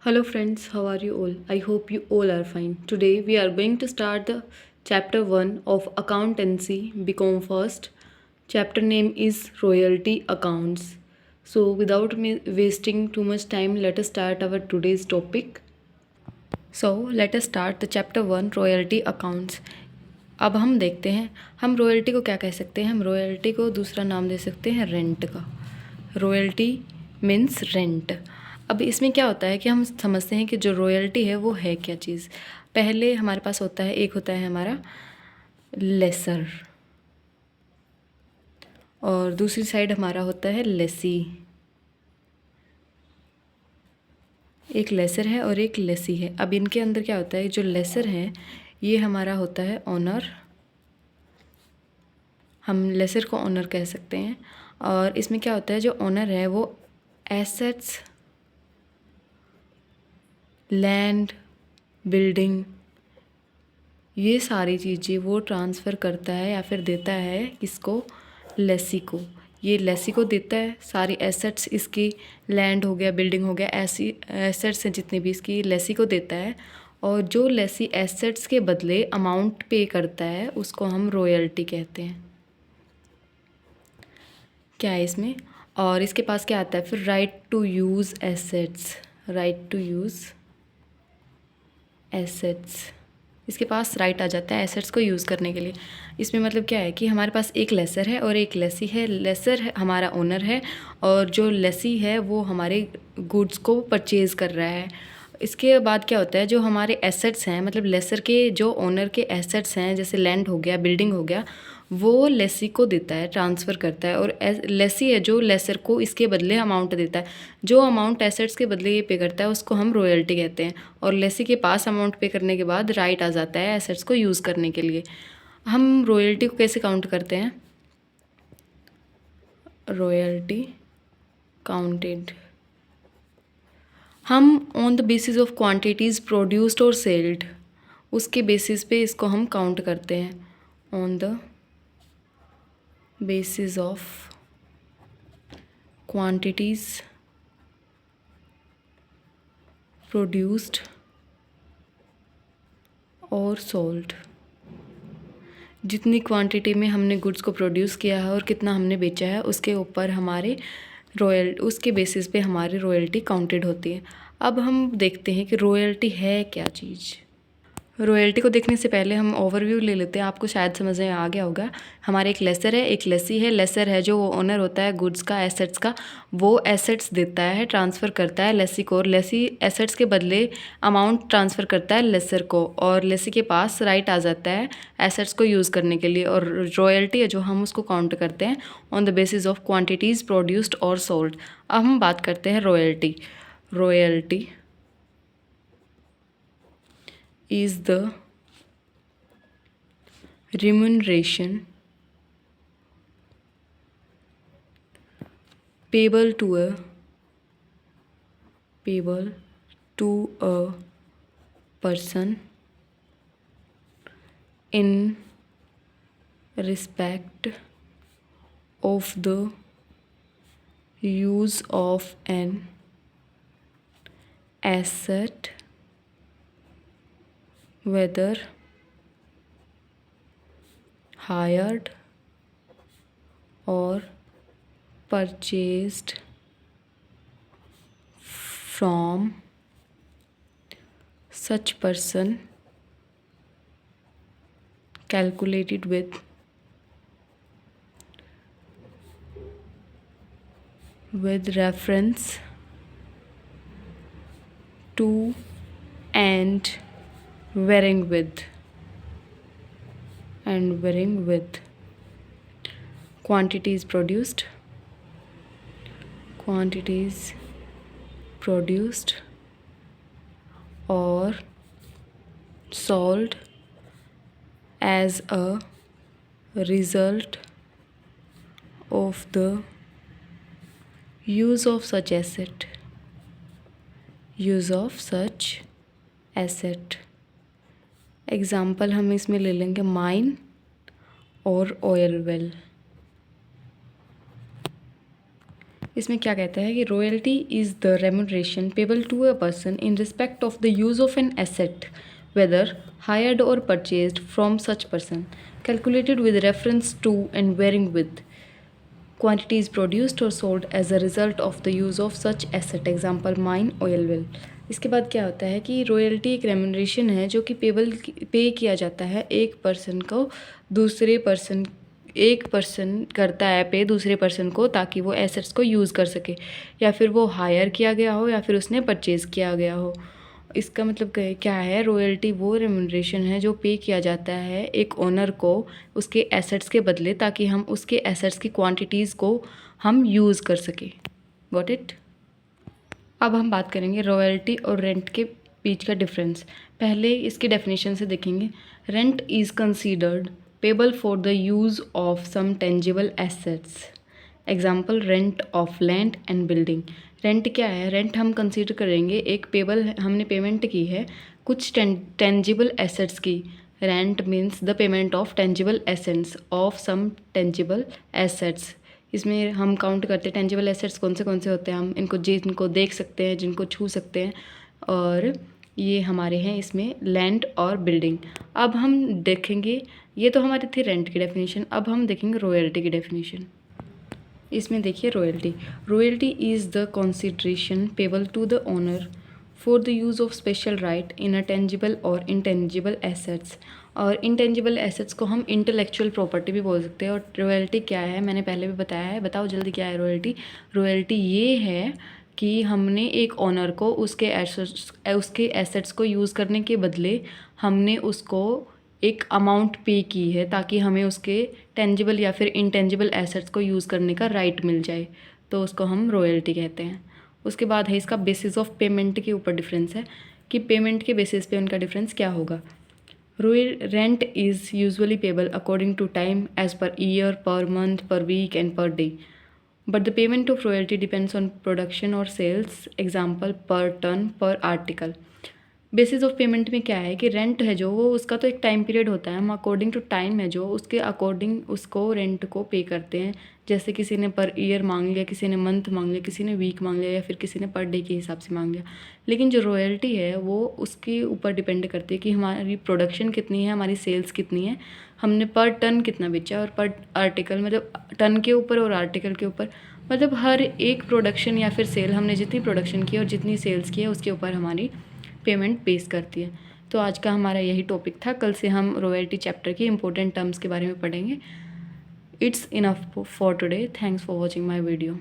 Hello, friends, how are you all? I hope you all are fine. Today, we are going to start the chapter 1 of Accountancy Become First. Chapter name is Royalty Accounts. So, without me wasting too much time, let us start our today's topic. So, let us start the chapter 1 Royalty Accounts. अब हम देखते हैं हम royalty को क्या कह सकते हैं। हम रॉयल्टी को दूसरा नाम दे सकते हैं रेंट का। Royalty means rent. अब इसमें क्या होता है कि हम समझते हैं कि जो रॉयल्टी है वो है क्या चीज़। पहले हमारे पास होता है, एक होता है हमारा लेसर और दूसरी साइड हमारा होता है लेसी। एक लेसर है और एक लेसी है। अब इनके अंदर क्या होता है, जो लेसर है ये हमारा होता है ऑनर। हम लेसर को ऑनर कह सकते हैं। और इसमें क्या होता है, जो ऑनर है वो एसेट्स, लैंड, बिल्डिंग, ये सारी चीज़ें वो ट्रांसफ़र करता है या फिर देता है किसको, लेसी को। ये लेसी को देता है सारी एसेट्स, इसकी लैंड हो गया, बिल्डिंग हो गया, ऐसी एसेट्स हैं जितनी भी इसकी लेसी को देता है। और जो लेसी एसेट्स के बदले अमाउंट पे करता है उसको हम रॉयल्टी कहते हैं। क्या है इसमें, और इसके पास क्या आता है फिर, right to use assets. Right to use assets, इसके पास राइट आ जाता है एसेट्स को यूज़ करने के लिए। इसमें मतलब क्या है कि हमारे पास एक लेसर है और एक लेसी है। लेसर हमारा ओनर है और जो लेसी है वो हमारे गुड्स को परचेज़ कर रहा है। इसके बाद क्या होता है, जो हमारे एसेट्स हैं, मतलब लेसर के जो ओनर के एसेट्स हैं, जैसे लैंड हो गया, बिल्डिंग हो गया, वो लेसी को देता है, ट्रांसफ़र करता है। और लेसी है जो लेसर को इसके बदले अमाउंट देता है। जो अमाउंट एसेट्स के बदले ये पे करता है उसको हम रॉयल्टी कहते हैं। और लेसी के पास अमाउंट पे करने के बाद राइट आ जाता है एसेट्स को यूज़ करने के लिए। हम रॉयल्टी को कैसे काउंट करते हैं, रॉयल्टी काउंटेड हम on the basis of quantities produced और सेल्ड, उसके बेसिस पे इसको हम काउंट करते हैं। On the basis of quantities produced और सोल्ड, जितनी क्वांटिटी में हमने गुड्स को प्रोड्यूस किया है और कितना हमने बेचा है उसके ऊपर हमारे उसके बेसिस पे हमारी रॉयल्टी काउंटेड होती है। अब हम देखते हैं कि रॉयल्टी है क्या चीज़। रॉयल्टी को देखने से पहले हम ओवरव्यू ले लेते हैं, आपको शायद समझ में आ गया होगा। हमारे एक लेसर है, एक लेसी है। लेसर है जो ओनर होता है गुड्स का, एसेट्स का, वो एसेट्स देता है, ट्रांसफ़र करता है लेसी को, और लेसी एसेट्स के बदले अमाउंट ट्रांसफ़र करता है लेसर को, और लेसी के पास राइट आ जाता है एसेट्स को यूज़ करने के लिए। और रॉयल्टी है जो हम उसको काउंट करते हैं on the basis of quantities produced और सोल्ड। अब हम बात करते हैं royalty. Royalty is the remuneration payable to a person in respect of the use of an asset, whether hired or purchased from such person, calculated with reference to and varying with quantities produced or sold as a result of the use of such asset। Example हम इसमें ले लेंगे mine और oil well. इसमें क्या कहता है कि royalty is the remuneration payable to a person in respect of the use of an asset whether hired और purchased from such person calculated with reference to and varying with quantities produced or sold as a result of the use of such asset, example mine, oil well। इसके बाद क्या होता है कि royalty एक remuneration है जो कि पे किया जाता है एक पर्सन को दूसरे पर्सन एक पर्सन करता है पे दूसरे पर्सन को ताकि वो एसेट्स को यूज़ कर सके, या फिर वो हायर किया गया हो या फिर उसने परचेज़ किया गया हो। इसका मतलब क्या है, रॉयल्टी वो रेम्यूनरेशन है जो पे किया जाता है एक ओनर को उसके एसेट्स के बदले ताकि हम उसके एसेट्स की क्वांटिटीज़ को हम यूज़ कर सकें। Got it. अब हम बात करेंगे रॉयल्टी और रेंट के बीच का डिफरेंस। पहले इसके डेफिनेशन से देखेंगे। Rent is considered payable for the use of some tangible assets, example rent of land and building. Rent क्या है, रेंट हम कंसीडर करेंगे एक पेबल, हमने पेमेंट की है कुछ टेंजिबल एसेट्स की। Rent means the payment of tangible assets of some tangible assets. इसमें हम काउंट करते हैं टेंजिबल एसेट्स कौन से होते हैं, हम इनको जिनको देख सकते हैं, जिनको छू सकते हैं, और ये हमारे हैं इसमें लैंड और बिल्डिंग। अब हम देखेंगे, ये तो हमारी थी रेंट की डेफिनेशन। अब हम देखेंगे रॉयल्टी की डेफिनेशन। इसमें देखिए royalty is the consideration payable to the owner for the use of special right in a tangible और इंटेंजिबल एसेट्स। और इंटेंजिबल एसेट्स को हम इंटेलेक्चुअल प्रॉपर्टी भी बोल सकते हैं। और रॉयल्टी क्या है, मैंने पहले भी बताया है, बताओ जल्दी क्या है रॉयल्टी। रॉयल्टी ये है कि हमने एक ओनर को उसके एसेट्स को यूज़ करने के बदले हमने उसको एक अमाउंट पे की है ताकि हमें उसके टेंजिबल या फिर इंटेंजिबल एसेट्स को यूज़ करने का राइट मिल जाए, तो उसको हम रॉयल्टी कहते हैं। उसके बाद है इसका बेसिस ऑफ पेमेंट के ऊपर डिफरेंस है कि पेमेंट के बेसिस पे उनका डिफरेंस क्या होगा। Rent is usually payable according to time as per year, per month, per week and per day, but the payment of royalty depends on production और sales, example per ton, per article. Basis of payment में क्या है कि rent है जो वो उसका तो एक टाइम पीरियड होता है, हम अकॉर्डिंग टू टाइम है जो उसके अकॉर्डिंग उसको रेंट को पे करते हैं। जैसे किसी ने पर ईयर मांग लिया, किसी ने मंथ मांग लिया, किसी ने वीक मांग लिया, या फिर किसी ने पर डे के हिसाब से मांग लिया। लेकिन जो रॉयल्टी है वो उसके ऊपर डिपेंड करती है कि हमारी प्रोडक्शन कितनी है, हमारी सेल्स कितनी है, हमने पर टन कितना बेचा, और पर आर्टिकल मतलब टन के ऊपर और आर्टिकल के ऊपर, मतलब हर एक प्रोडक्शन या फिर सेल हमने जितनी प्रोडक्शन की है और जितनी सेल्स की है उसके ऊपर हमारी पेमेंट बेस करती है। तो आज का हमारा यही टॉपिक था। कल से हम रॉयल्टी चैप्टर की इंपॉर्टेंट टर्म्स के बारे में पढ़ेंगे। It's enough for today. Thanks for watching my video.